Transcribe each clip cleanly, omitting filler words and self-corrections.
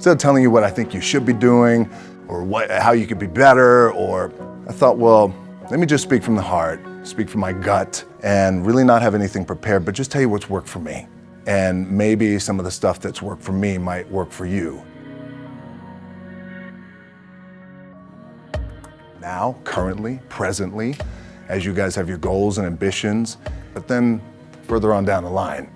Instead of telling you what I think you should be doing or how you could be better, or I thought, well, let me just speak from the heart, speak from my gut, and really not have anything prepared, but just tell you what's worked for me. And maybe some of the stuff that's worked for me might work for you. Now, currently, presently, as you guys have your goals and ambitions, but then further on down the line,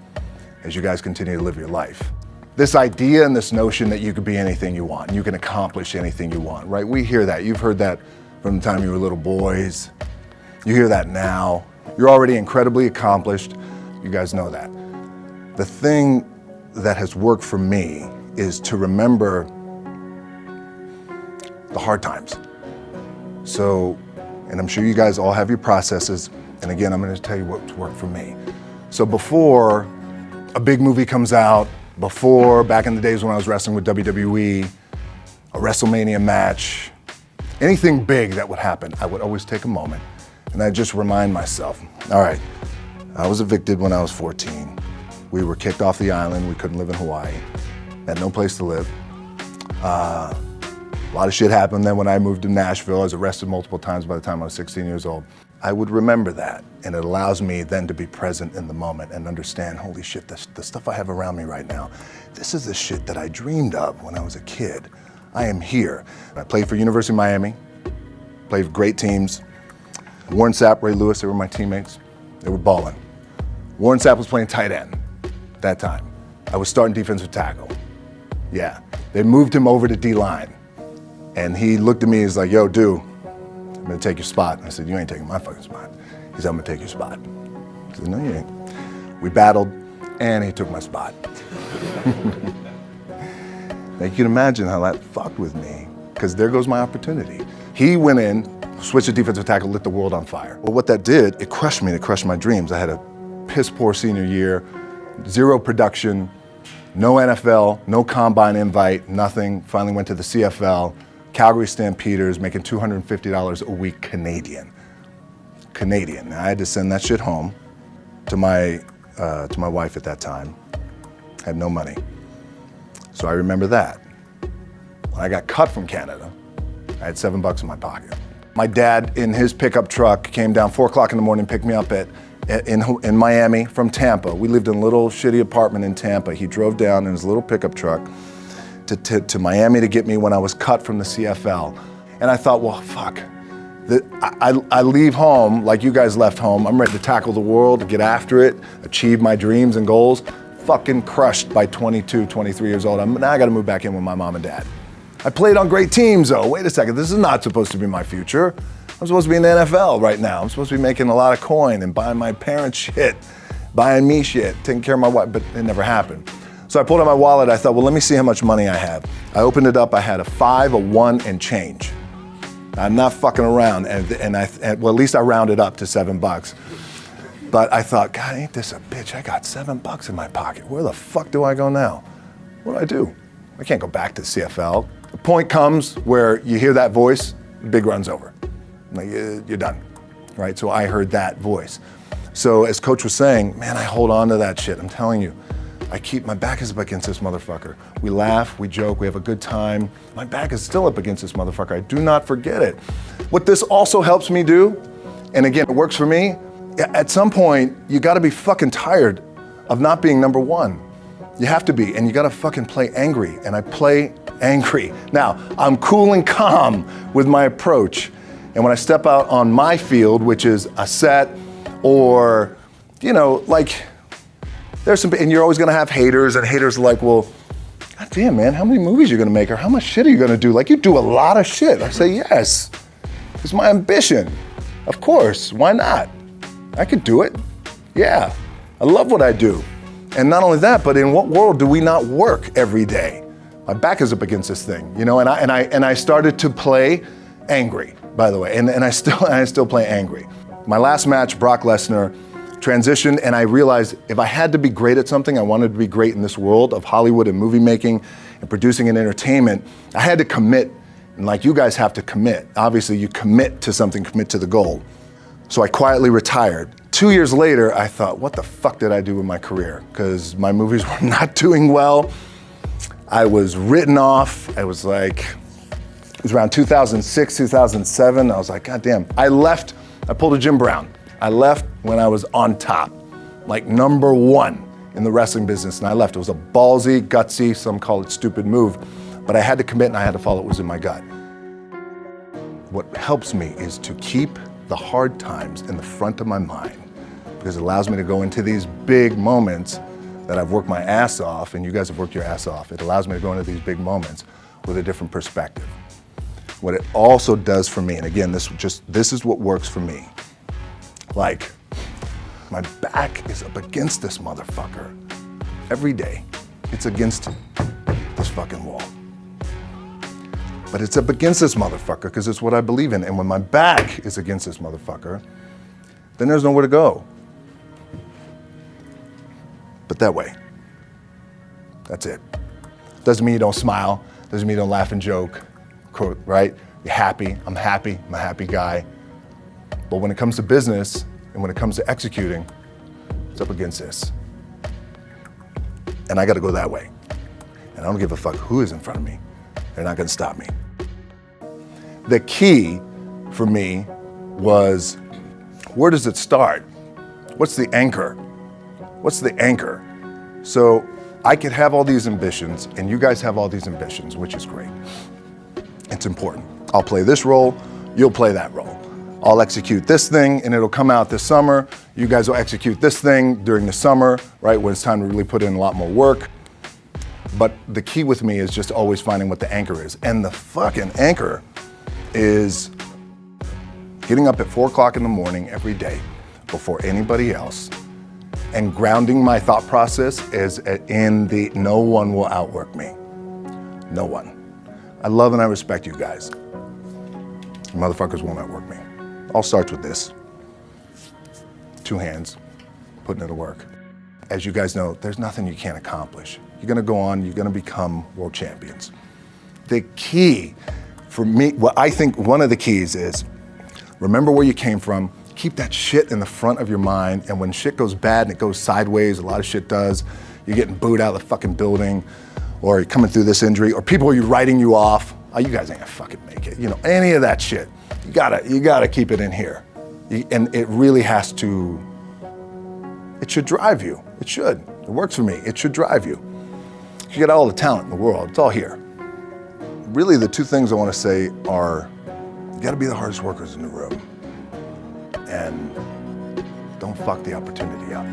as you guys continue to live your life. This idea and this notion that you could be anything you want, and you can accomplish anything you want, right? We hear that. You've heard that from the time you were little boys. You hear that now. You're already incredibly accomplished. You guys know that. The thing that has worked for me is to remember the hard times. So, and I'm sure you guys all have your processes, and again, I'm gonna tell you what's worked for me. So before a big movie comes out, before, back in the days when I was wrestling with WWE, a WrestleMania match, anything big that would happen, I would always take a moment and I'd just remind myself, all right, I was evicted when I was 14. We were kicked off the island. We couldn't live in Hawaii. Had no place to live. A lot of shit happened then when I moved to Nashville. I was arrested multiple times by the time I was 16 years old. I would remember that, and it allows me then to be present in the moment and understand, holy shit, the stuff I have around me right now, this is the shit that I dreamed of when I was a kid. I am here. I played for University of Miami, played for great teams. Warren Sapp, Ray Lewis, they were my teammates. They were balling. Warren Sapp was playing tight end at that time. I was starting defensive tackle. Yeah, they moved him over to D-line. And he looked at me, he's like, yo, dude, I'm gonna take your spot. And I said, you ain't taking my fucking spot. He said, I'm gonna take your spot. I said, no, you ain't. We battled, and he took my spot. Now you can imagine how that fucked with me, because there goes my opportunity. He went in, switched to defensive tackle, lit the world on fire. Well, what that did, it crushed me, it crushed my dreams. I had a piss poor senior year, zero production, no NFL, no combine invite, nothing. Finally went to the CFL. Calgary Stampeders, making $250 a week Canadian. Now I had to send that shit home to my wife at that time. Had no money. So I remember that. When I got cut from Canada, I had $7 in my pocket. My dad, in his pickup truck, came down 4 o'clock in the morning, picked me up in Miami from Tampa. We lived in a little shitty apartment in Tampa. He drove down in his little pickup truck to Miami to get me when I was cut from the CFL. And I thought, well, fuck. I leave home like you guys left home. I'm ready to tackle the world, to get after it, achieve my dreams and goals. Fucking crushed by 22, 23 years old. Now I gotta move back in with my mom and dad. I played on great teams though. Wait a second, this is not supposed to be my future. I'm supposed to be in the NFL right now. I'm supposed to be making a lot of coin and buying my parents shit, buying me shit, taking care of my wife, but it never happened. So I pulled out my wallet, I thought, well, let me see how much money I have. I opened it up, I had a 5, a 1, and change. I'm not fucking around, well, at least I rounded up to $7. But I thought, God, ain't this a bitch? I got $7 in my pocket. Where the fuck do I go now? What do I do? I can't go back to CFL. The point comes where you hear that voice, the big run's over. Like, you're done, right? So I heard that voice. So as Coach was saying, man, I hold on to that shit, I'm telling you. My back is up against this motherfucker. We laugh, we joke, we have a good time. My back is still up against this motherfucker. I do not forget it. What this also helps me do, and again, it works for me, at some point, you gotta be fucking tired of not being number one. You have to be, and you gotta fucking play angry, and I play angry. Now, I'm cool and calm with my approach, and when I step out on my field, which is a set, or, you know, like, there's some, and you're always gonna have haters, and haters are like, well, God damn, man, how many movies are you gonna make, or how much shit are you gonna do? Like, you do a lot of shit. I say, yes, it's my ambition. Of course, why not? I could do it. Yeah, I love what I do. And not only that, but in what world do we not work every day? My back is up against this thing, you know, and I started to play angry, by the way, and I still play angry. My last match, Brock Lesnar, transitioned, and I realized if I had to be great at something, I wanted to be great in this world of Hollywood and movie making and producing and entertainment, I had to commit, and like you guys have to commit. Obviously, you commit to something, commit to the goal. So I quietly retired. 2 years later, I thought, what the fuck did I do with my career? Because my movies were not doing well. I was written off. I was like, it was around 2006, 2007. I was like, God damn. I left, I pulled a Jim Brown. I left when I was on top, like #1 in the wrestling business, and I left. It was a ballsy, gutsy, some call it stupid move, but I had to commit and I had to follow what was in my gut. What helps me is to keep the hard times in the front of my mind, because it allows me to go into these big moments that I've worked my ass off, and you guys have worked your ass off. It allows me to go into these big moments with a different perspective. What it also does for me, and again, this is what works for me. Like, my back is up against this motherfucker. Every day, it's against this fucking wall. But it's up against this motherfucker because it's what I believe in. And when my back is against this motherfucker, then there's nowhere to go. But that way. That's it. Doesn't mean you don't smile. Doesn't mean you don't laugh and joke, right? You're happy. I'm a happy guy. But when it comes to business and when it comes to executing, it's up against this. And I got to go that way. And I don't give a fuck who is in front of me. They're not going to stop me. The key for me was, where does it start? What's the anchor? What's the anchor? So I could have all these ambitions, and you guys have all these ambitions, which is great. It's important. I'll play this role, you'll play that role. I'll execute this thing, and it'll come out this summer. You guys will execute this thing during the summer, right, when it's time to really put in a lot more work. But the key with me is just always finding what the anchor is. And the fucking anchor is getting up at 4 o'clock in the morning every day before anybody else and grounding my thought process is in the no one will outwork me. No one. I love and I respect you guys. You motherfuckers won't outwork me. All starts with this. 2 hands, putting it to work. As you guys know, there's nothing you can't accomplish. You're gonna go on, you're gonna become world champions. The key for me, what I think one of the keys is, remember where you came from, keep that shit in the front of your mind, and when shit goes bad and it goes sideways, a lot of shit does, you're getting booed out of the fucking building, or you're coming through this injury, or people are writing you off, oh, you guys ain't gonna fucking make it, you know, any of that shit. You gotta keep it in here. And it really has to, it should drive you. It should. It works for me. It should drive you. You get all the talent in the world. It's all here. Really, the 2 things I want to say are, you got to be the hardest workers in the room. And don't fuck the opportunity up.